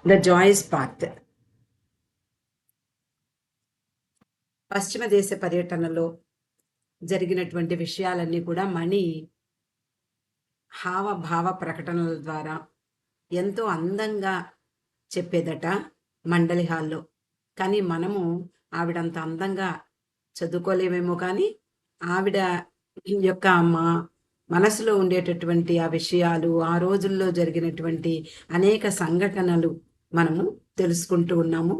The Joyce path. పశ్చిమ దేశ పర్యటనలో జరిగినటువంటి విషయాలన్నీ కూడా మణి హావభావ ప్రకటనల ద్వారా ఎంతో అందంగా చెప్పేదట మండలి హాల్లో. కానీ మనము ఆవిడంత అందంగా చదువుకోలేమేమో, కానీ ఆవిడ యొక్క మనసులో ఉండేటటువంటి ఆ విషయాలు, ఆ రోజుల్లో జరిగినటువంటి అనేక సంఘటనలు మనము తెలుసుకుంటూ ఉన్నాము.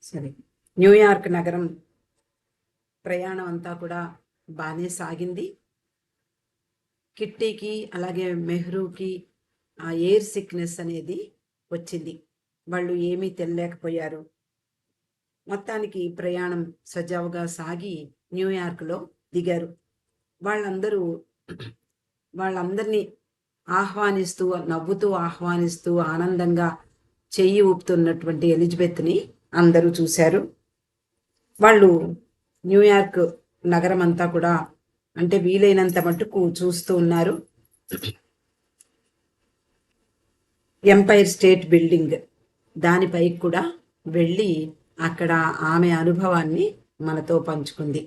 సరే, న్యూయార్క్ నగరం ప్రయాణం అంతా కూడా బాగానే సాగింది. కిట్టీకి అలాగే మెహ్రూకి ఆ ఎయిర్ సిక్నెస్ అనేది వచ్చింది. వాళ్ళు ఏమీ తెలియలేకపోయారు. మొత్తానికి ప్రయాణం సజావుగా సాగి న్యూయార్క్లో దిగారు. వాళ్ళందరినీ ఆహ్వానిస్తూ, నవ్వుతూ ఆహ్వానిస్తూ, ఆనందంగా చెయ్యి ఊపుతున్నటువంటి ఎలిజబెత్ని అందరూ చూశారు. వాళ్ళు న్యూయార్క్ నగరం అంతా కూడా అంటే వీలైనంత మట్టుకు చూస్తూ ఉన్నారు. ఎంపైర్ స్టేట్ బిల్డింగ్ దానిపైకి కూడా వెళ్ళి అక్కడ ఆమె అనుభవాన్ని మనతో పంచుకుంది.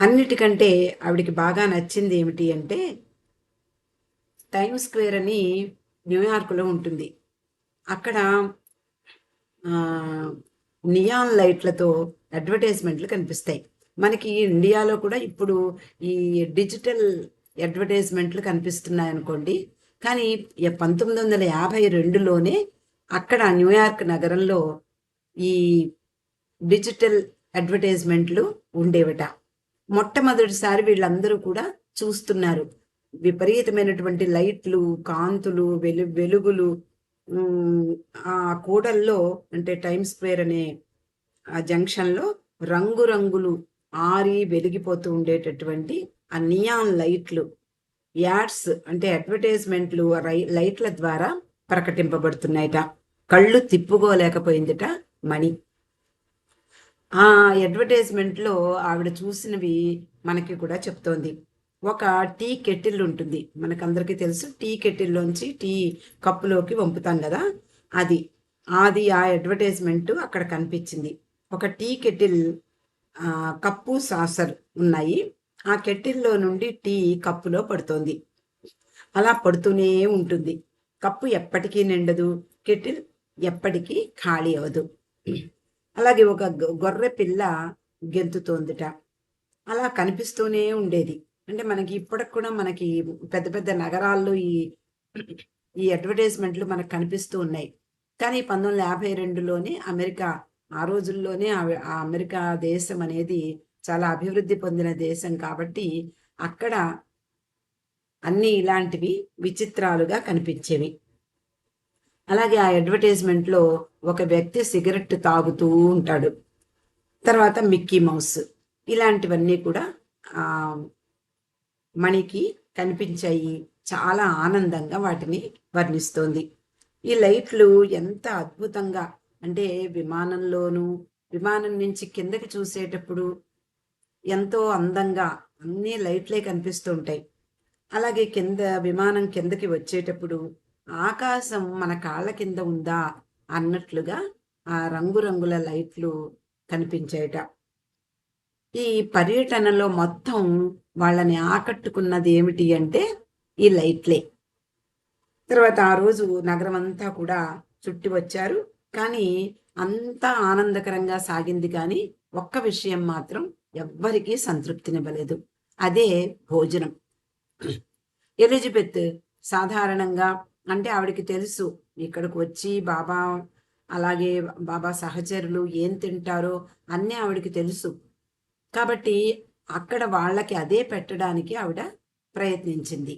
అన్నిటికంటే ఆవిడికి బాగా నచ్చింది ఏమిటి అంటే, టైమ్ స్క్వేర్ అని న్యూయార్క్లో ఉంటుంది. అక్కడ నియాన్ లైట్లతో అడ్వర్టైజ్మెంట్లు కనిపిస్తాయి. మనకి ఇండియాలో కూడా ఇప్పుడు ఈ డిజిటల్ అడ్వర్టైజ్మెంట్లు కనిపిస్తున్నాయి అనుకోండి. కానీ 1952లోనే అక్కడ న్యూయార్క్ నగరంలో ఈ డిజిటల్ అడ్వర్టైజ్మెంట్లు ఉండేవట. మొట్టమొదటిసారి వీళ్ళందరూ కూడా చూస్తున్నారు. విపరీతమైనటువంటి లైట్లు, కాంతులు, వెలుగులు, ఆ కూడల్లో అంటే టైమ్ స్క్వేర్ అనే ఆ జంక్షన్లో రంగురంగులు ఆరి వెలిగిపోతూ ఉండేటటువంటి ఆ నియాన్ లైట్లు, యాడ్స్ అంటే అడ్వర్టైజ్మెంట్లు లైట్ల ద్వారా ప్రకటింపబడుతున్నాయట. కళ్ళు తిప్పుకోలేకపోయిందిట మణి. ఆ అడ్వర్టైజ్మెంట్లో ఆవిడ చూసినవి మనకి కూడా చెప్తోంది. ఒక టీ కెటిల్ ఉంటుంది, మనకందరికీ తెలుసు. టీ కెటిల్లోంచి టీ కప్పులోకి వంపుతాం కదా, అది ఆ అడ్వర్టైజ్మెంట్ అక్కడ కనిపించింది. ఒక టీ కెటిల్ కప్పు, సాసర్ ఉన్నాయి. ఆ కెటిల్లో నుండి టీ కప్పులో పడుతోంది. అలా పడుతూనే ఉంటుంది. కప్పు ఎప్పటికీ నిండదు, కెటిల్ ఎప్పటికీ ఖాళీ అవ్వదు. అలాగే ఒక గొర్రె పిల్ల గెంతుతోందిట. అలా కనిపిస్తూనే ఉండేది. అంటే మనకి ఇప్పటికి కూడా మనకి పెద్ద పెద్ద నగరాల్లో ఈ అడ్వర్టైజ్మెంట్లు మనకు కనిపిస్తూ ఉన్నాయి. కానీ 1952లోనే అమెరికా, ఆ రోజుల్లోనే ఆ అమెరికా దేశం అనేది చాలా అభివృద్ధి పొందిన దేశం కాబట్టి అక్కడ అన్నీ ఇలాంటివి విచిత్రాలుగా కనిపించేవి. అలాగే ఆ అడ్వర్టైజ్మెంట్లో ఒక వ్యక్తి సిగరెట్ తాగుతూ ఉంటాడు. తర్వాత మిక్కీ మౌస్, ఇలాంటివన్నీ కూడా మణికి కనిపించాయి. చాలా ఆనందంగా వాటిని వర్ణిస్తోంది. ఈ లైట్లు ఎంత అద్భుతంగా అంటే విమానం నుంచి కిందకి చూసేటప్పుడు ఎంతో అందంగా అన్నీ లైట్లే కనిపిస్తూ ఉంటాయి. అలాగే విమానం కిందకి వచ్చేటప్పుడు ఆకాశం మన కాళ్ళ కింద ఉందా అన్నట్లుగా ఆ రంగురంగుల లైట్లు కనిపించాయట. ఈ పర్యటనలో మొత్తం వాళ్ళని ఆకట్టుకున్నది ఏమిటి అంటే ఈ లైట్లే. తర్వాత ఆ రోజు నగరం అంతా కూడా చుట్టి వచ్చారు. కానీ అంతా ఆనందకరంగా సాగింది. కానీ ఒక్క విషయం మాత్రం ఎవ్వరికీ సంతృప్తినివ్వలేదు. అదే భోజనం. ఎలిజబెత్ సాధారణంగా అంటే ఆవిడకి తెలుసు ఇక్కడికి వచ్చి బాబా అలాగే బాబా సహచరులు ఏం తింటారో అన్నీ ఆవిడకి తెలుసు. కాబట్టి అక్కడ వాళ్ళకి అదే పెట్టడానికి ఆవిడ ప్రయత్నించింది.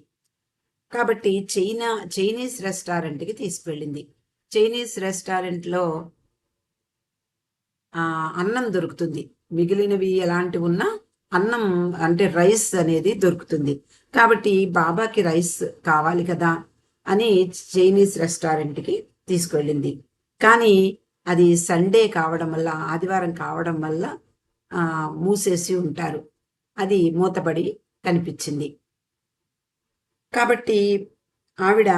కాబట్టి చైనీస్ రెస్టారెంట్కి తీసుకువెళ్ళింది. చైనీస్ రెస్టారెంట్లో అన్నం దొరుకుతుంది. మిగిలినవి ఎలాంటివి ఉన్నా అన్నం అంటే రైస్ అనేది దొరుకుతుంది. కాబట్టి బాబాకి రైస్ కావాలి కదా అని చైనీస్ రెస్టారెంట్కి తీసుకువెళ్ళింది. కానీ అది సండే కావడం వల్ల, ఆదివారం కావడం వల్ల మూసేసి ఉంటారు. అది మూతపడి కనిపించింది. కాబట్టి ఆవిడ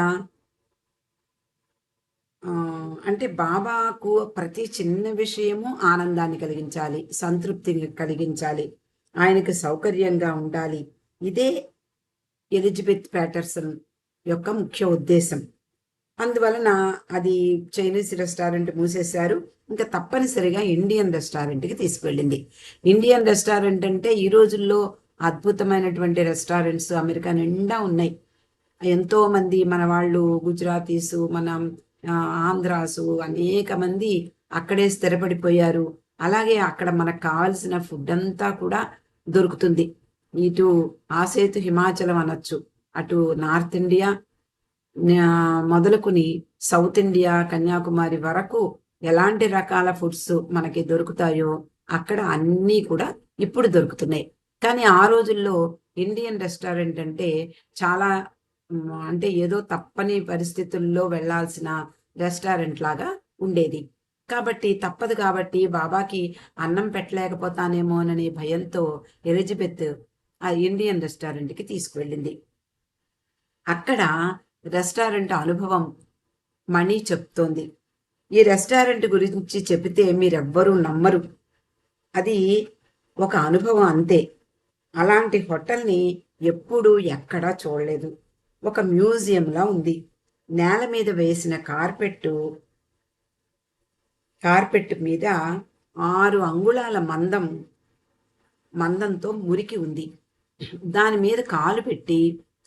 అంటే బాబాకు ప్రతి చిన్న విషయము ఆనందాన్ని కలిగించాలి, సంతృప్తిని కలిగించాలి, ఆయనకు సౌకర్యంగా ఉండాలి. ఇదే ఎలిజబెత్ ప్యాటర్సన్ యొక్క ముఖ్య ఉద్దేశం. అందువలన అది చైనీస్ రెస్టారెంట్ మూసేశారు. ఇంకా తప్పనిసరిగా ఇండియన్ రెస్టారెంట్కి తీసుకువెళ్ళింది. ఇండియన్ రెస్టారెంట్ అంటే ఈ రోజుల్లో అద్భుతమైనటువంటి రెస్టారెంట్స్ అమెరికా నిండా ఉన్నాయి. ఎంతో మంది మన వాళ్ళు గుజరాతీసు, మన ఆంధ్రాసు అనేక మంది అక్కడే స్థిరపడిపోయారు. అలాగే అక్కడ మనకు కావాల్సిన ఫుడ్ అంతా కూడా దొరుకుతుంది. ఇటు ఆసేతు హిమాచలం అనొచ్చు, అటు నార్త్ ఇండియా మొదలుకుని సౌత్ ఇండియా కన్యాకుమారి వరకు ఎలాంటి రకాల ఫుడ్స్ మనకి దొరుకుతాయో అక్కడ అన్నీ కూడా ఇప్పుడు దొరుకుతున్నాయి. కానీ ఆ రోజుల్లో ఇండియన్ రెస్టారెంట్ అంటే చాలా అంటే ఏదో తప్పని పరిస్థితుల్లో వెళ్లాల్సిన రెస్టారెంట్ లాగా ఉండేది. కాబట్టి తప్పదు కాబట్టి బాబాకి అన్నం పెట్టలేకపోతానేమోననే భయంతో ఎలిజబెత్ ఆ ఇండియన్ రెస్టారెంట్కి తీసుకువెళ్ళింది. అక్కడ రెస్టారెంట్ అనుభవం మణి చెప్తోంది. ఈ రెస్టారెంట్ గురించి చెబితే మీరెవ్వరూ నమ్మరు, అది ఒక అనుభవం అంతే. అలాంటి హోటల్ని ఎప్పుడూ ఎక్కడా చూడలేదు. ఒక మ్యూజియంలా ఉంది. నేల మీద వేసిన కార్పెట్ మీద 6 అంగుళాల మందంతో మురికి ఉంది. దాని మీద కాలు పెట్టి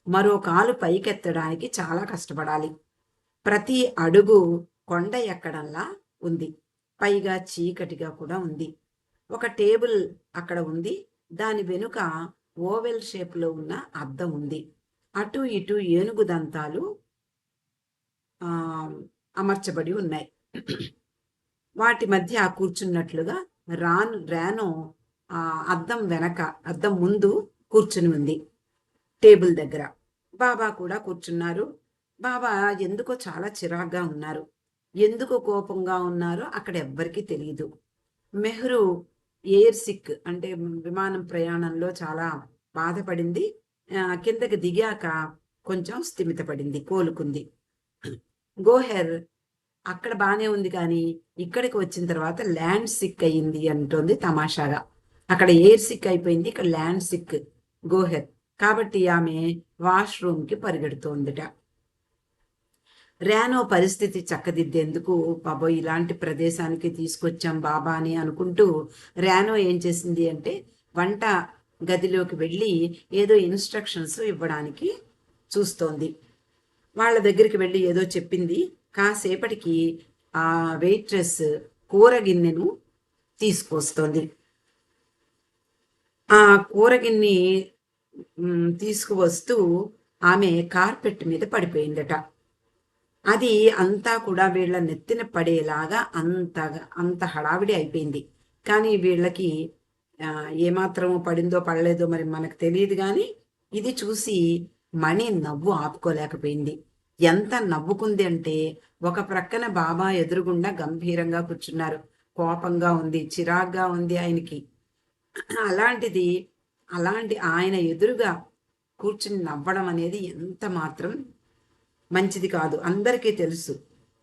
మరో కాలు పైకెత్తడానికి చాలా కష్టపడాలి. ప్రతి అడుగు కొండ ఎక్కడంలా ఉంది. పైగా చీకటిగా కూడా ఉంది. ఒక టేబుల్ అక్కడ ఉంది. దాని వెనుక ఓవెల్ షేప్లో ఉన్న అద్దం ఉంది. అటు ఇటు ఏనుగు దంతాలు అమర్చబడి ఉన్నాయి. వాటి మధ్య కూర్చున్నట్లుగా రానో అద్దం ముందు కూర్చుని ఉంది. టేబుల్ దగ్గర బాబా కూడా కూర్చున్నారు. బాబా ఎందుకో చాలా చిరాగ్గా ఉన్నారు. ఎందుకు కోపంగా ఉన్నారో అక్కడ ఎవ్వరికీ తెలియదు. మెహ్రూ ఎయిర్ సిక్ అంటే విమానం ప్రయాణంలో చాలా బాధపడింది. కిందకి దిగాక కొంచెం స్థిమితపడింది, కోలుకుంది. గోహెర్ అక్కడ బాగానే ఉంది కానీ ఇక్కడికి వచ్చిన తర్వాత ల్యాండ్ సిక్ అయ్యింది అంటోంది తమాషాగా. అక్కడ ఎయిర్ సిక్ అయిపోయింది, ఇక్కడ ల్యాండ్ సిక్ గోహెర్. కాబట్టి ఆమె వాష్రూమ్కి పరిగెడుతోందిట. ర్యానో పరిస్థితి చక్కదిద్దేందుకు బాబోయ్ ఇలాంటి ప్రదేశానికి తీసుకొచ్చాం బాబా అని అనుకుంటూ ర్యానో ఏం చేసింది అంటే వంట గదిలోకి వెళ్ళి ఏదో ఇన్స్ట్రక్షన్స్ ఇవ్వడానికి చూస్తోంది. వాళ్ళ దగ్గరికి వెళ్ళి ఏదో చెప్పింది. కాసేపటికి ఆ వెయిట్రెస్ కూర గిన్నెను తీసుకొస్తోంది. ఆ కూర గిన్నె తీసుకువస్తూ ఆమె కార్పెట్ మీద పడిపోయిందట. అది అంతా కూడా వీళ్ళ నెత్తిన పడేలాగా అంత హడావిడి అయిపోయింది. కానీ వీళ్ళకి ఏమాత్రం పడిందో పడలేదో మరి మనకు తెలియదు. కానీ ఇది చూసి మణి నవ్వు ఆపుకోలేకపోయింది. ఎంత నవ్వుకుంది అంటే ఒక ప్రక్కన బాబా ఎదురుగుండా గంభీరంగా కూర్చున్నారు. కోపంగా ఉంది, చిరాగ్గా ఉంది ఆయనకి. అలాంటి ఆయన ఎదురుగా కూర్చుని నవ్వడం అనేది ఎంత మాత్రం మంచిది కాదు. అందరికీ తెలుసు,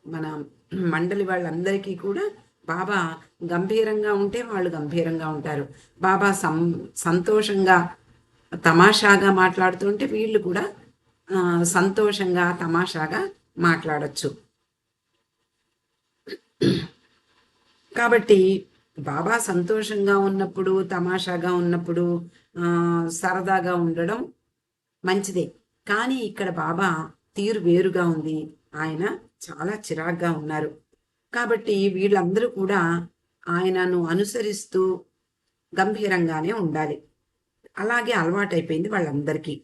మన మండలి వాళ్ళందరికీ కూడా బాబా గంభీరంగా ఉంటే వాళ్ళు గంభీరంగా ఉంటారు. బాబా సంతోషంగా తమాషాగా మాట్లాడుతుంటే వీళ్ళు కూడా సంతోషంగా తమాషాగా మాట్లాడచ్చు. కాబట్టి బాబా సంతోషంగా ఉన్నప్పుడు, తమాషాగా ఉన్నప్పుడు సరదాగా ఉండడం మంచిదే. కానీ ఇక్కడ బాబా తీరు వేరుగా ఉంది. ఆయన చాలా చిరాగ్గా ఉన్నారు. కాబట్టి వీళ్ళందరూ కూడా ఆయనను అనుసరిస్తూ గంభీరంగానే ఉండాలి. అలాగే అలవాటైపోయింది వాళ్ళందరికీ.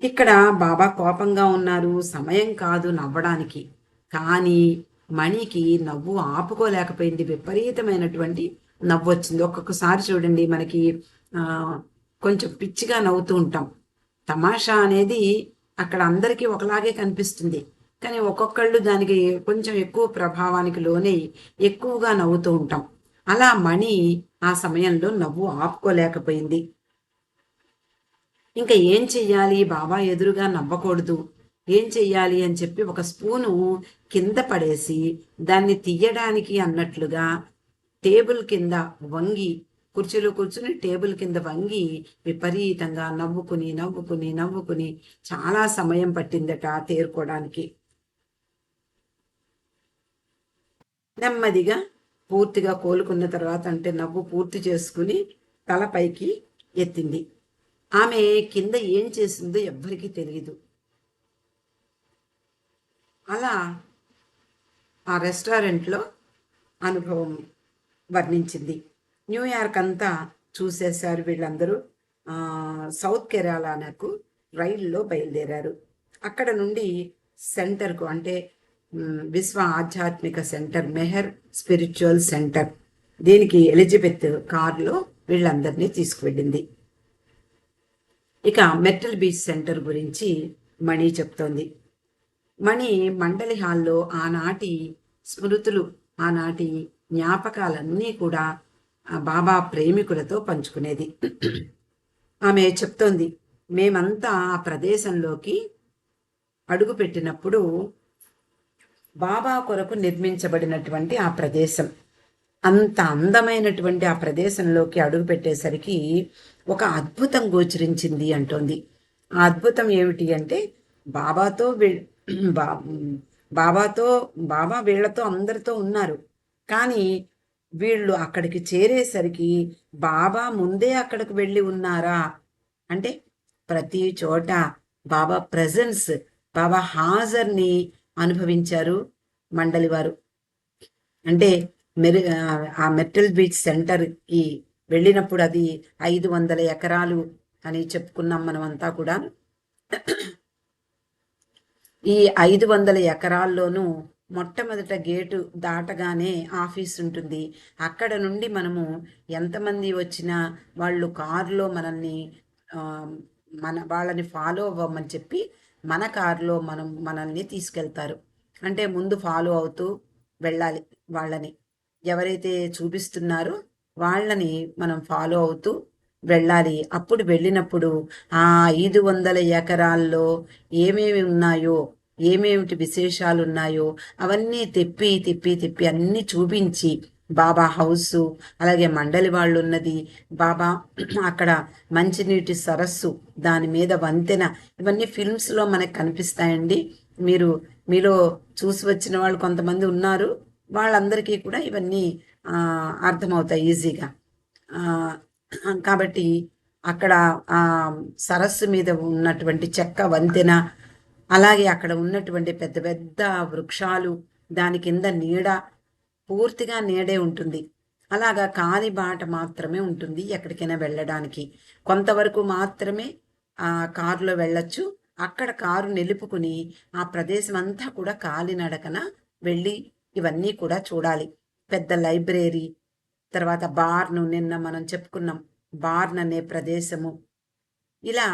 ఇక్కడ బాబా కోపంగా ఉన్నారు, సమయం కాదు నవ్వడానికి. కానీ మణికి నవ్వు ఆపుకోలేకపోయింది. విపరీతమైనటువంటి నవ్వు వచ్చింది. ఒక్కొక్కసారి చూడండి, మనకి కొంచెం పిచ్చిగా నవ్వుతూ ఉంటాం. తమాషా అనేది అక్కడ అందరికీ ఒకలాగే కనిపిస్తుంది. కానీ ఒక్కొక్కళ్ళు దానికి కొంచెం ఎక్కువ ప్రభావానికి లోనే ఎక్కువగా నవ్వుతూ ఉంటాం. అలా మణి ఆ సమయంలో నవ్వు ఆపుకోలేకపోయింది. ఇంకా ఏం చెయ్యాలి, బాబా ఎదురుగా నవ్వకూడదు, ఏం చెయ్యాలి అని చెప్పి ఒక స్పూను కింద పడేసి దాన్ని తీయడానికి అన్నట్లుగా టేబుల్ కింద వంగి, కుర్చీలో కూర్చుని టేబుల్ కింద వంగి విపరీతంగా నవ్వుకుని నవ్వుకుని నవ్వుకుని చాలా సమయం పట్టిందట తేరుకోవడానికి. నెమ్మదిగా పూర్తిగా కోలుకున్న తర్వాత, అంటే నవ్వు పూర్తి చేసుకుని తల పైకి ఎత్తింది. ఆమె కింద ఏం చేసిందో ఎవ్వరికీ తెలియదు. అలా ఆ రెస్టారెంట్లో అనుభవం వర్ణించింది. న్యూయార్క్ అంతా చూసేశారు వీళ్ళందరూ. సౌత్ కేరళకు రైల్లో బయలుదేరారు. అక్కడ నుండి సెంటర్కు, అంటే విశ్వ ఆధ్యాత్మిక సెంటర్, మెహర్ స్పిరిచువల్ సెంటర్, దీనికి ఎలిజబెత్ కారులో వీళ్ళందరినీ తీసుకువెళ్ళింది. ఇక మెటల్ బీచ్ సెంటర్ గురించి మణి చెప్తోంది. మణి మండలి హాల్లో ఆనాటి స్మృతులు, ఆనాటి జ్ఞాపకాలన్నీ కూడా బాబా ప్రేమికులతో పంచుకునేది. ఆమె చెప్తోంది, మేమంతా ఆ ప్రదేశంలోకి అడుగుపెట్టినప్పుడు బాబా కొరకు నిర్మించబడినటువంటి ఆ ప్రదేశం, అంత అందమైనటువంటి ఆ ప్రదేశంలోకి అడుగు పెట్టేసరికి ఒక అద్భుతం గోచరించింది అంటోంది. ఆ అద్భుతం ఏమిటి అంటే, బాబాతో బాబా వీళ్లతో అందరితో ఉన్నారు, కానీ వీళ్ళు అక్కడికి చేరేసరికి బాబా ముందే అక్కడికి వెళ్ళి ఉన్నారా అంటే, ప్రతి చోట బాబా ప్రెజెన్స్, బాబా హాజర్ని అనుభవించారు మండలి వారు. అంటే ఆ మెటల్ బీచ్ సెంటర్కి వెళ్ళినప్పుడు అది 500 ఎకరాలు అని చెప్పుకున్నాం మనమంతా కూడా. ఈ 500 ఎకరాల్లోనూ మొట్టమొదట గేటు దాటగానే ఆఫీస్ ఉంటుంది. అక్కడ నుండి మనము ఎంతమంది వచ్చినా వాళ్ళు కారులో వాళ్ళని ఫాలో అవ్వమని చెప్పి మన కారులో మనల్ని తీసుకెళ్తారు. అంటే ముందు ఫాలో అవుతూ వెళ్ళాలి. వాళ్ళని ఎవరైతే చూపిస్తున్నారో వాళ్ళని మనం ఫాలో అవుతూ వెళ్ళాలి. అప్పుడు వెళ్ళినప్పుడు ఆ 500 ఎకరాల్లో ఏమేమి ఉన్నాయో, ఏమేమిటి విశేషాలు ఉన్నాయో అవన్నీ తిప్పి తిప్పి తిప్పి అన్నీ చూపించి, బాబా హౌసు, అలాగే మండలి వాళ్ళు ఉన్నది, బాబా అక్కడ మంచినీటి సరస్సు, దాని మీద వంతెన, ఇవన్నీ ఫిల్మ్స్లో మనకు కనిపిస్తాయండి. మీలో చూసి వచ్చిన వాళ్ళు కొంతమంది ఉన్నారు, వాళ్ళందరికీ కూడా ఇవన్నీ అర్థమవుతాయి ఈజీగా. కాబట్టి అక్కడ ఆ సరస్సు మీద ఉన్నటువంటి చెక్క వంతెన, అలాగే అక్కడ ఉన్నటువంటి పెద్ద పెద్ద వృక్షాలు, దాని కింద నీడ, పూర్తిగా నీడే ఉంటుంది. అలాగా కాలిబాట మాత్రమే ఉంటుంది ఎక్కడికైనా వెళ్ళడానికి. కొంతవరకు మాత్రమే కారులో వెళ్ళొచ్చు. అక్కడ కారు నిలుపుకుని ఆ ప్రదేశం అంతా కూడా కాలినడకన వెళ్ళి ఇవన్నీ కూడా చూడాలి. పెద్ద లైబ్రరీ, తర్వాత బార్ను, నిన్న మనం చెప్పుకున్నాం బార్న్ అనే ప్రదేశము, ఇలా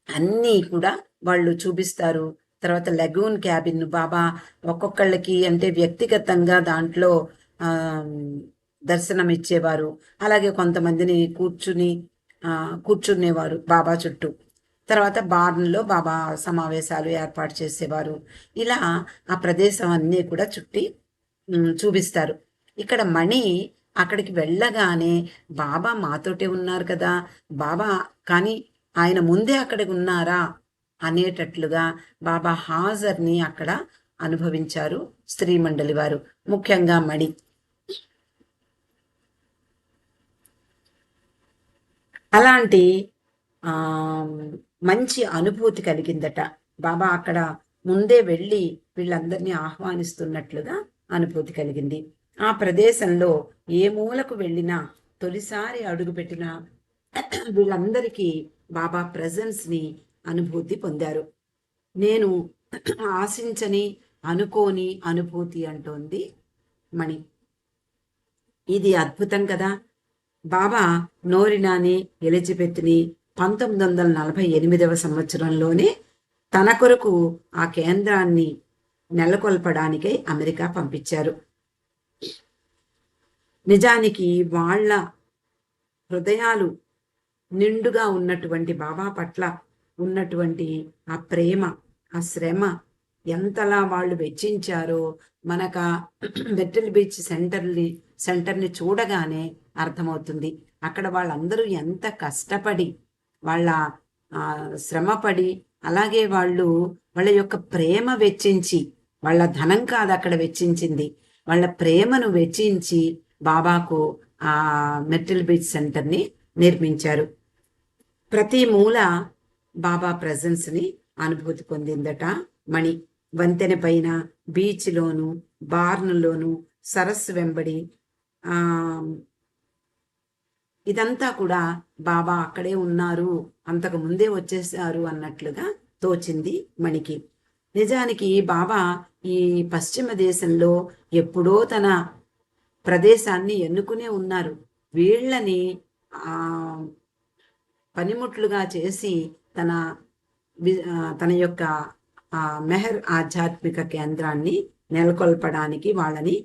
అన్నీ కూడా వాళ్ళు చూపిస్తారు. తర్వాత లగూన్ క్యాబిన్, బాబా ఒక్కొక్కళ్ళకి అంటే వ్యక్తిగతంగా దాంట్లో దర్శనం ఇచ్చేవారు. అలాగే కొంతమందిని కూర్చునేవారు బాబా చుట్టూ. తర్వాత బార్న్లో బాబా సమావేశాలు ఏర్పాటు చేసేవారు. ఇలా ఆ ప్రదేశం అన్నీ కూడా చూపిస్తారు. ఇక్కడ మణి అక్కడికి వెళ్ళగానే బాబా మాతోటే ఉన్నారు కదా, బాబా కానీ ఆయన ముందే అక్కడికి ఉన్నారా అనేటట్లుగా బాబా హాజర్ని అక్కడ అనుభవించారు స్త్రీ మండలి వారు, ముఖ్యంగా మణి. అలాంటి మంచి అనుభూతి కలిగిందట. బాబా అక్కడ ముందే వెళ్ళి వీళ్ళందరినీ ఆహ్వానిస్తున్నట్లుగా అనుభూతి కలిగింది. ఆ ప్రదేశంలో ఏ మూలకు వెళ్ళినా, తొలిసారి అడుగుపెట్టిన వీళ్ళందరికీ బాబా ప్రెజెన్స్ని అనుభూతి పొందారు. నేను ఆశించని అనుకోని అనుభూతి అంటోంది మణి. ఇది అద్భుతం కదా. బాబా నోరినాని ఎలిజబెత్ని 1948వ సంవత్సరంలోనే తన కొరకు ఆ కేంద్రాన్ని నెలకొల్పడానికై అమెరికా పంపించారు. నిజానికి వాళ్ళ హృదయాలు నిండుగా ఉన్నటువంటి బాబా పట్ల ఉన్నటువంటి ఆ ప్రేమ, ఆ శ్రమ ఎంతలా వాళ్ళు వెచ్చించారో మనకు బెట్టెల్ బీచ్ సెంటర్ని చూడగానే అర్థమవుతుంది. అక్కడ వాళ్ళందరూ ఎంత కష్టపడి వాళ్ళ శ్రమపడి, అలాగే వాళ్ళ యొక్క ప్రేమ వెచ్చించి, వాళ్ళ ధనం కాదు అక్కడ వెచ్చించింది, వాళ్ళ ప్రేమను వెచ్చించి బాబాకు ఆ మెర్టిల్ బీచ్ సెంటర్ని నిర్మించారు. ప్రతి మూల బాబా ప్రెజెన్స్ని అనుభూతి పొందిందట మణి. వంతెన పైన, బీచ్లోను, బార్నులోను, సరస్సు వెంబడి ఇదంతా కూడా బాబా అక్కడే ఉన్నారు, అంతకు ముందే వచ్చేసారు అన్నట్లుగా తోచింది మణికి. నిజానికి బాబా ఈ పశ్చిమ దేశంలో ఎప్పుడో తన ప్రదేశాన్ని ఎన్నుకునే ఉన్నారు. వీళ్ళని పనిముట్లుగా చేసి తన యొక్క మెహర్ ఆధ్యాత్మిక కేంద్రాన్ని నెలకొల్పడానికి వాళ్ళని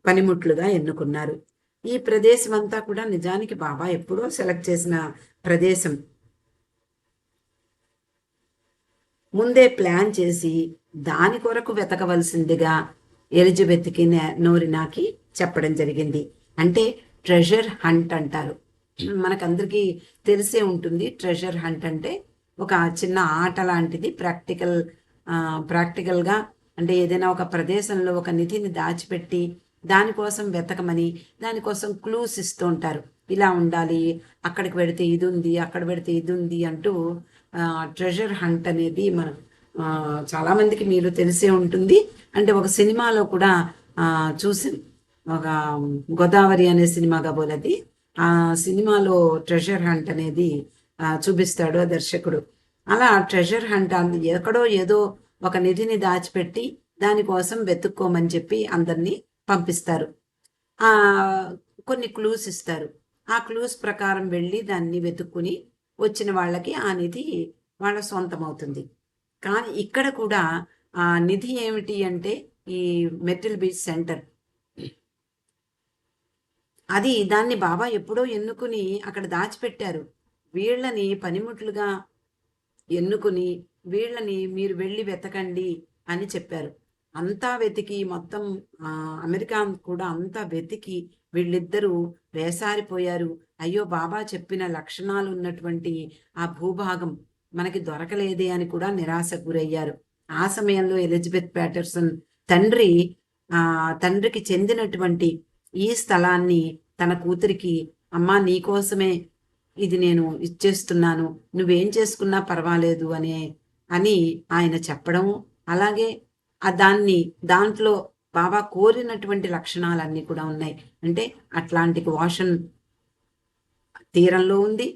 పనిముట్లుగా ఎన్నుకున్నారు. ఈ ప్రదేశం అంతా కూడా నిజానికి బాబా ఎప్పుడో సెలెక్ట్ చేసిన ప్రదేశం. ముందే ప్లాన్ చేసి దాని కొరకు వెతకవలసిందిగా ఎలిజబెత్కి నోరినాకి చెప్పడం జరిగింది. అంటే ట్రెజర్ హంట్ అంటారు. మనకందరికీ తెలిసే ఉంటుంది. ట్రెజర్ హంట్ అంటే ఒక చిన్న ఆట లాంటిది. ప్రాక్టికల్గా అంటే ఏదైనా ఒక ప్రదేశంలో ఒక నిధిని దాచిపెట్టి దానికోసం వెతకమని, దానికోసం క్లూస్ ఇస్తూ ఉంటారు. ఇలా ఉండాలి, అక్కడికి పెడితే ఇది ఉంది, అక్కడ పెడితే ఇది ఉంది అంటూ ట్రెజర్ హంట్ అనేది మనం చాలామందికి మీరు తెలిసే ఉంటుంది. అంటే ఒక సినిమాలో కూడా చూసాం, ఒక గోదావరి అనే సినిమా కాబోలది. ఆ సినిమాలో ట్రెజర్ హంట్ అనేది చూపిస్తాడు ఆ దర్శకుడు. అలా ట్రెజర్ హంట్ ఎక్కడో ఏదో ఒక నిధిని దాచిపెట్టి దానికోసం వెతుక్కోమని చెప్పి అందరినీ పంపిస్తారు. కొన్ని క్లూస్ ఇస్తారు. ఆ క్లూస్ ప్రకారం వెళ్ళి దాన్ని వెతుక్కుని వచ్చిన వాళ్ళకి ఆ నిధి వాళ్ళ సొంతం అవుతుంది. కానీ ఇక్కడ కూడా ఆ నిధి ఏమిటి అంటే ఈ మెర్టిల్ బీచ్ సెంటర్, దాన్ని బాబా ఎప్పుడో ఎన్నుకుని అక్కడ దాచిపెట్టారు. వీళ్ళని పనిముట్లుగా ఎన్నుకుని వీళ్ళని మీరు వెళ్ళి వెతకండి అని చెప్పారు. అంతా వెతికి మొత్తం అమెరికా కూడా అంతా వెతికి వీళ్ళిద్దరూ వేసారిపోయారు. అయ్యో, బాబా చెప్పిన లక్షణాలు ఉన్నటువంటి ఆ భూభాగం మనకి దొరకలేదే అని కూడా నిరాశకు గురయ్యారు. ఆ సమయంలో ఎలిజబెత్ ప్యాటర్సన్ తండ్రికి చెందినటువంటి ఈ స్థలాన్ని తన కూతురికి, అమ్మా నీకోసమే ఇది నేను ఇచ్చేస్తున్నాను, నువ్వేం చేసుకున్నా పర్వాలేదు అని ఆయన చెప్పడం, అలాగే దాంట్లో బాబా కోరినటువంటి లక్షణాలన్నీ కూడా ఉన్నాయి. అంటే అట్లాంటిక్ ఓషన్ తీరంలో ఉంది,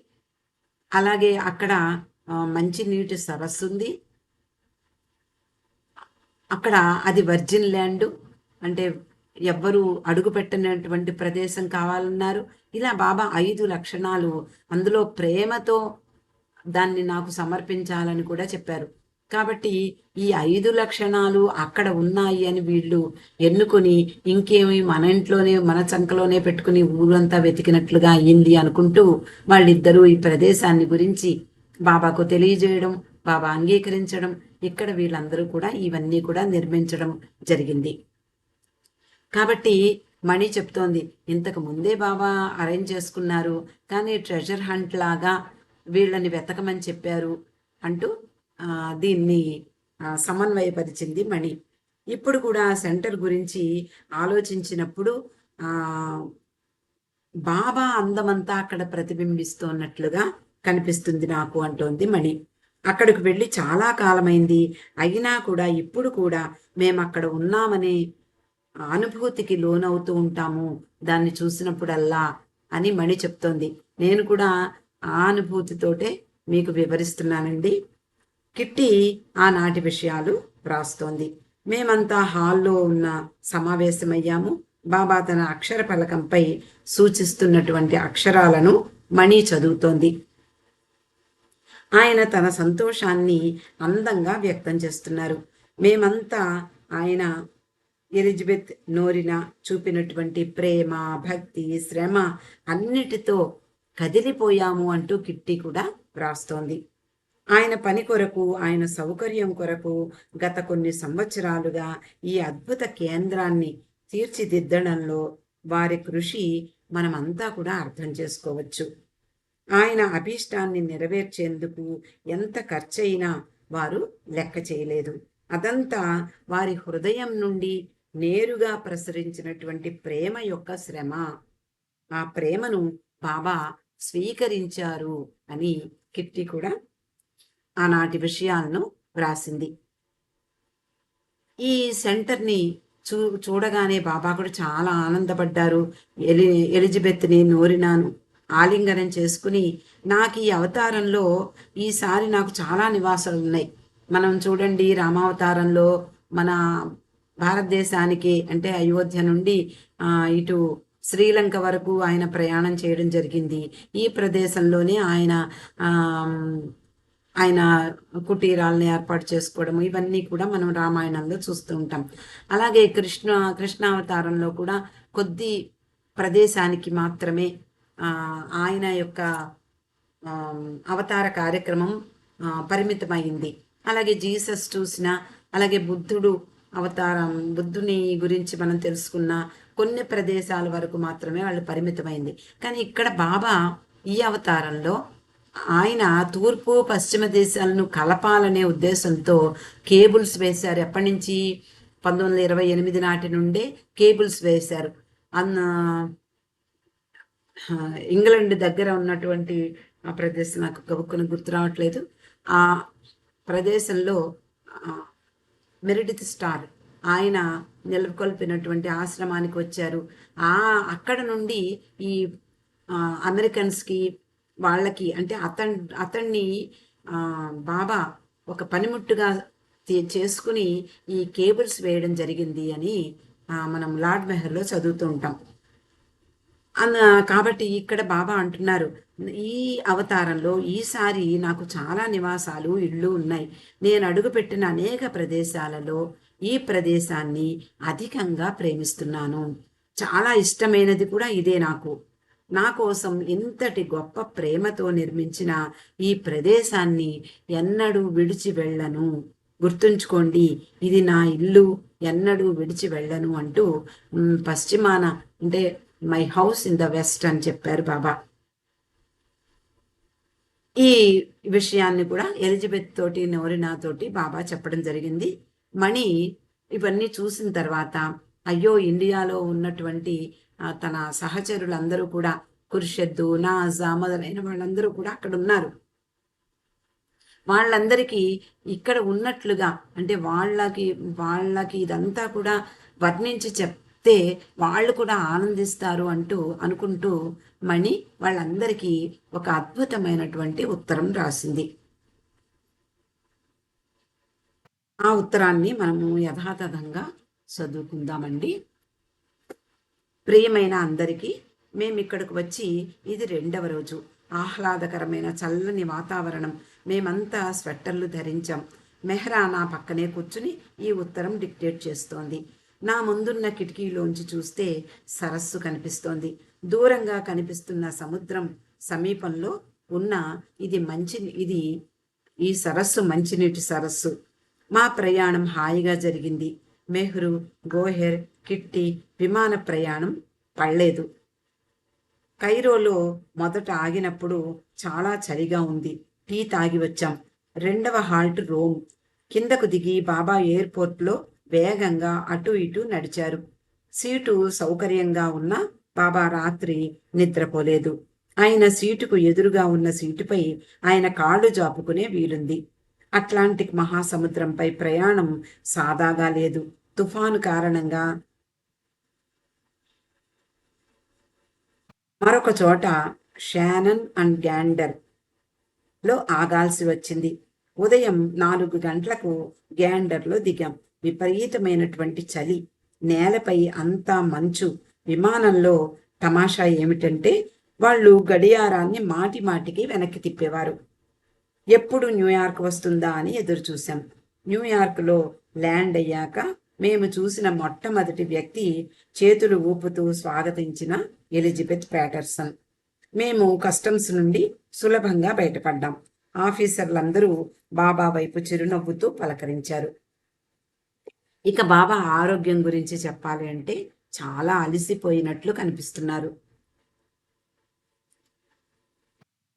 అలాగే అక్కడ మంచి నీటి సరస్సు ఉంది, అక్కడ అది వర్జిన్ ల్యాండ్, అంటే ఎవ్వరూ అడుగు పెట్టినటువంటి ప్రదేశం కావాలన్నారు. ఇలా బాబా 5 లక్షణాలు, అందులో ప్రేమతో దాన్ని నాకు సమర్పించాలని కూడా చెప్పారు. కాబట్టి ఈ 5 లక్షణాలు అక్కడ ఉన్నాయి అని వీళ్ళు ఎన్నుకొని, ఇంకేమి మన ఇంట్లోనే మన చంకలోనే పెట్టుకుని ఊరంతా వెతికినట్లుగా అయ్యింది అనుకుంటూ వాళ్ళిద్దరూ ఈ ప్రదేశాన్ని గురించి బాబాకు తెలియజేయడం, బాబా అంగీకరించడం, ఇక్కడ వీళ్ళందరూ కూడా ఇవన్నీ కూడా నిర్మించడం జరిగింది. కాబట్టి మణి చెప్తోంది, ఇంతకు ముందే బాబా అరేంజ్ చేసుకున్నారు, కానీ ట్రెజర్ హంట్ లాగా వీళ్ళని వెతకమని చెప్పారు అంటూ దీన్ని సమన్వయపరిచింది మణి. ఇప్పుడు కూడా సెంటర్ గురించి ఆలోచించినప్పుడు బాబా అందమంతా అక్కడ ప్రతిబింబిస్తున్నట్లుగా కనిపిస్తుంది నాకు అంటోంది మణి. అక్కడికి వెళ్ళి చాలా కాలమైంది, అయినా కూడా ఇప్పుడు కూడా మేము అక్కడ ఉన్నామనే అనుభూతికి లోనవుతూ ఉంటాము దాన్ని చూసినప్పుడల్లా అని మణి చెప్తోంది. నేను కూడా ఆ అనుభూతితోటే మీకు వివరిస్తున్నానండి. కిట్టి ఆనాటి విషయాలు రాస్తోంది. మేమంతా హాల్లో ఉన్న సమావేశమయ్యాము. బాబా తన అక్షర ఫలకంపై సూచిస్తున్నటువంటి అక్షరాలను మణి చదువుతోంది. ఆయన తన సంతోషాన్ని అందంగా వ్యక్తం చేస్తున్నారు. మేమంతా ఆయన ఎలిజబెత్ నోరిన చూపినటువంటి ప్రేమ, భక్తి, శ్రమ అన్నిటితో కదిలిపోయాము అంటూ కిట్టి కూడా వ్రాస్తోంది. ఆయన పని కొరకు, ఆయన సౌకర్యం కొరకు గత కొన్ని సంవత్సరాలుగా ఈ అద్భుత కేంద్రాన్ని తీర్చిదిద్దడంలో వారి కృషి మనమంతా కూడా అర్థం చేసుకోవచ్చు. ఆయన అభీష్టాన్ని నెరవేర్చేందుకు ఎంత ఖర్చయినా వారు లెక్క చేయలేదు. అదంతా వారి హృదయం నుండి నేరుగా ప్రసరించినటువంటి ప్రేమ యొక్క శ్రమ. ఆ ప్రేమను బాబా స్వీకరించారు అని కిట్టి కూడా ఆనాటి విషయాలను వ్రాసింది. ఈ సెంటర్ని చూడగానే బాబా కూడా చాలా ఆనందపడ్డారు. ఎలిజబెత్ని నోరినాను ఆలింగనం చేసుకుని, నాకు ఈ అవతారంలో ఈసారి నాకు చాలా నివాసాలు ఉన్నాయి. మనం చూడండి, రామావతారంలో మన భారతదేశానికి అంటే అయోధ్య నుండి ఇటు శ్రీలంక వరకు ఆయన ప్రయాణం చేయడం జరిగింది. ఈ ప్రదేశంలోనే ఆయన కుటీరాలను ఏర్పాటు చేసుకోవడం, ఇవన్నీ కూడా మనం రామాయణంలో చూస్తూ ఉంటాం. అలాగే కృష్ణావతారంలో కూడా కొద్ది ప్రదేశానికి మాత్రమే ఆయన యొక్క అవతార కార్యక్రమం పరిమితమైంది. అలాగే జీసస్ చూసిన, అలాగే బుద్ధుని గురించి మనం తెలుసుకున్న కొన్ని ప్రదేశాల వరకు మాత్రమే వాళ్ళు పరిమితమైంది. కానీ ఇక్కడ బాబా ఈ అవతారంలో ఆయన తూర్పు పశ్చిమ దేశాలను కలపాలనే ఉద్దేశంతో కేబుల్స్ వేశారు. ఎప్పటి నుంచి? 1928 నాటి నుండే కేబుల్స్ వేశారు. ఇంగ్లాండ్ దగ్గర ఉన్నటువంటి ఆ ప్రదేశం నాకు గబుక్కున గుర్తు రావట్లేదు. ఆ ప్రదేశంలో మెరిడిత్ స్టార్ ఆయన నెలకొల్పినటువంటి ఆశ్రమానికి వచ్చారు. అక్కడ నుండి ఈ అమెరికన్స్కి వాళ్ళకి అంటే అతన్ని బాబా ఒక పనిముట్టుగా చేసుకుని ఈ కేబుల్స్ వేయడం జరిగింది అని మనం లార్డ్ మెహర్లో చదువుతూ ఉంటాం. కాబట్టి ఇక్కడ బాబా అంటున్నారు, ఈ అవతారంలో ఈసారి నాకు చాలా నివాసాలు, ఇళ్ళు ఉన్నాయి. నేను అడుగుపెట్టిన అనేక ప్రదేశాలలో ఈ ప్రదేశాన్ని అధికంగా ప్రేమిస్తున్నాను. చాలా ఇష్టమైనది కూడా ఇదే. నా కోసం ఇంతటి గొప్ప ప్రేమతో నిర్మించిన ఈ ప్రదేశాన్ని ఎన్నడూ విడిచి వెళ్ళను. గుర్తుంచుకోండి, ఇది నా ఇల్లు, ఎన్నడూ విడిచి వెళ్ళను అంటూ పశ్చిమాన అంటే my house in the west అని చెప్పారు బాబా. ఈ విషయాన్ని కూడా ఎలిజబెత్ తోటి నోరినాతోటి బాబా చెప్పడం జరిగింది. మణి ఇవన్నీ చూసిన తర్వాత, అయ్యో, ఇండియాలో ఉన్నటువంటి తన సహచరులందరూ కూడా, కుర్షెద్దు, నాజా మొదలైన వాళ్ళందరూ కూడా అక్కడ ఉన్నారు. వాళ్ళందరికీ ఇక్కడ ఉన్నట్లుగా అంటే వాళ్ళకి ఇదంతా కూడా వర్ణించి చెప్తే వాళ్ళు కూడా ఆనందిస్తారు అనుకుంటూ మణి వాళ్ళందరికీ ఒక అద్భుతమైనటువంటి ఉత్తరం రాసింది. ఆ ఉత్తరాన్ని మనము యథాతథంగా చదువుకుందామండి. ప్రియమైన అందరికీ, మేము ఇక్కడికి వచ్చి ఇది 2వ రోజు. ఆహ్లాదకరమైన చల్లని వాతావరణం. మేమంతా స్వెట్టర్లు ధరించాం. మెహ్రా నా పక్కనే కూర్చుని ఈ ఉత్తరం డిక్టేట్ చేస్తోంది. నా ముందున్న కిటికీలోంచి చూస్తే సరస్సు కనిపిస్తోంది. దూరంగా కనిపిస్తున్న సముద్రం సమీపంలో ఉన్న ఈ సరస్సు మంచినీటి సరస్సు. మా ప్రయాణం హాయిగా జరిగింది. మెహ్రు, గోహెర్, కిట్టి విమాన ప్రయాణం పడలేదు. కైరోలో మొదట ఆగినప్పుడు చాలా చలిగా ఉంది. టీ తాగి వచ్చాం. 2వ హాల్ట్ రోమ్. కిందకు దిగి బాబా ఎయిర్పోర్ట్లో వేగంగా అటు ఇటు నడిచారు. సీటు సౌకర్యంగా ఉన్న బాబా రాత్రి నిద్రపోలేదు. ఆయన సీటుకు ఎదురుగా ఉన్న సీటుపై ఆయన కాళ్ళు జాపుకునే వీలుంది. అట్లాంటిక్ మహాసముద్రంపై ప్రయాణం సాదాగా లేదు. తుఫాను కారణంగా మరొక చోట షానన్ అండ్ గ్యాండర్ లో ఆగాల్సి వచ్చింది. ఉదయం 4 గంటలకు గ్యాండర్లో దిగాం. విపరీతమైనటువంటి చలి, నేలపై అంతా మంచు. విమానంలో తమాషా ఏమిటంటే వాళ్ళు గడియారాన్ని మాటిమాటికి వెనక్కి తిప్పేవారు. ఎప్పుడు న్యూయార్క్ వస్తుందా అని ఎదురు చూశాం. న్యూయార్క్లో ల్యాండ్ అయ్యాక మేము చూసిన మొట్టమొదటి వ్యక్తి చేతులు ఊపుతూ స్వాగతించిన ఎలిజబెత్ ప్యాటర్సన్. మేము కస్టమ్స్ నుండి సులభంగా బయటపడ్డాం. ఆఫీసర్లందరూ బాబా వైపు చిరునవ్వుతూ పలకరించారు. ఇక బాబా ఆరోగ్యం గురించి చెప్పాలి అంటే చాలా అలసిపోయినట్లు కనిపిస్తున్నారు.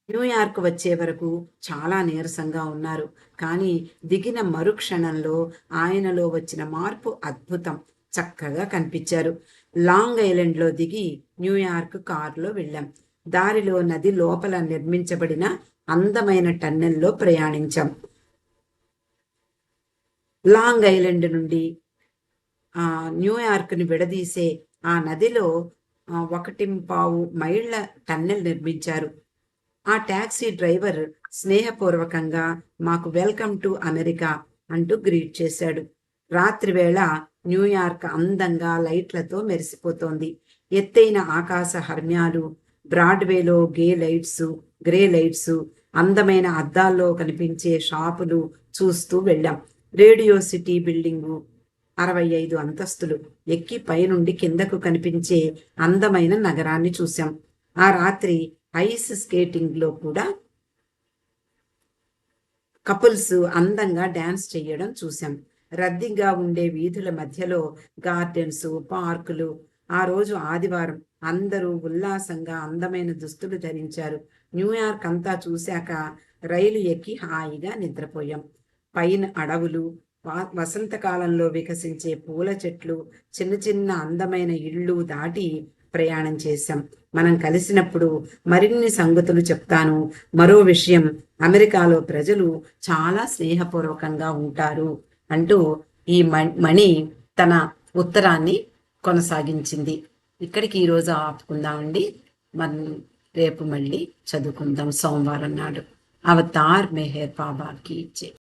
న్యూయార్క్ వచ్చే వరకు చాలా నీరసంగా ఉన్నారు. కానీ దిగిన మరుక్షణంలో ఆయనలో వచ్చిన మార్పు అద్భుతం. చక్కగా కనిపించారు. లాంగ్ ఐలాండ్లో దిగి న్యూయార్క్ కారులో వెళ్ళాం. దారిలో నది లోపల నిర్మించబడిన అందమైన టన్నెల్లో ప్రయాణించాం. లాంగ్ ఐలాండ్ నుండి న్యూయార్క్ని విడదీసే ఆ నదిలో 1.25 మైళ్ళ టన్నెల్ నిర్మించారు. ఆ టాక్సీ డ్రైవర్ స్నేహపూర్వకంగా మాకు వెల్కమ్ టు అమెరికా అంటూ గ్రీట్ చేశాడు. రాత్రివేళ న్యూయార్క్ అందంగా లైట్లతో మెరిసిపోతోంది. ఎత్తైన ఆకాశ హర్మ్యాలు, బ్రాడ్వేలో గ్రే లైట్స్, అందమైన అద్దాల్లో కనిపించే షాపులు చూస్తూ వెళ్ళాం. రేడియో సిటీ బిల్డింగు 65 అంతస్తులు ఎక్కి పైనుండి కిందకు కనిపించే అందమైన నగరాన్ని చూశాం. ఆ రాత్రి ఐస్ స్కేటింగ్లో కూడా కపుల్స్ అందంగా డ్యాన్స్ చేయడం చూశాం. రద్దీగా ఉండే వీధుల మధ్యలో గార్డెన్స్, పార్కులు. ఆ రోజు ఆదివారం. అందరూ ఉల్లాసంగా అందమైన దుస్తులు ధరించారు. న్యూయార్క్ అంతా చూశాక రైలు ఎక్కి హాయిగా నిద్రపోయాం. పైన అడవులు, వసంతకాలంలో వికసించే పూల చెట్లు, చిన్న చిన్న అందమైన ఇళ్ళు దాటి ప్రయాణం చేశాం. మనం కలిసినప్పుడు మరిన్ని సంగతులు చెప్తాను. మరో విషయం, అమెరికాలో ప్రజలు చాలా స్నేహపూర్వకంగా ఉంటారు అంటూ ఈ మణి తన ఉత్తరాన్ని కొనసాగించింది. ఇక్కడికి ఈరోజు ఆపుకుందామండి. మనం రేపు మళ్ళీ చదువుకుందాం సోమవారం నాడు. అవతార్ మెహర్ బాబాకి జై.